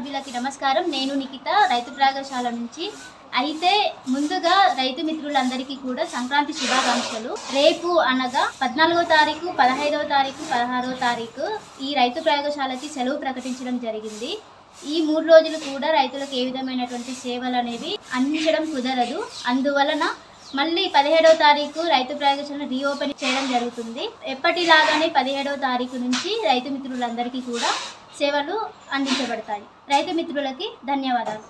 సభ్యులకి నమస్కారం. నేను నిఖిత, రైతు ప్రయోగశాల నుంచి. అయితే ముందుగా రైతు మిత్రులందరికీ కూడా సంక్రాంతి శుభాకాంక్షలు. రేపు అనగా 14వ తారీఖు, 15వ తారీఖు, 16వ తారీఖు ఈ రైతు ప్రయోగశాలకి సెలవు ప్రకటించడం జరిగింది. ఈ 3 రోజులు కూడా రైతులకు ఏ విధమైనటువంటి సేవలు అనేవి అందించడం కుదరదు. అందువలన మళ్ళీ 17వ తారీఖు రైతు ప్రయోగశాలను రీఓపెన్ చేయడం జరుగుతుంది. ఎప్పటిలాగానే 17వ తారీఖు నుంచి రైతు మిత్రులందరికీ కూడా సేవలు అందించబడతాయి. రైతు మిత్రులకి ధన్యవాదాలు.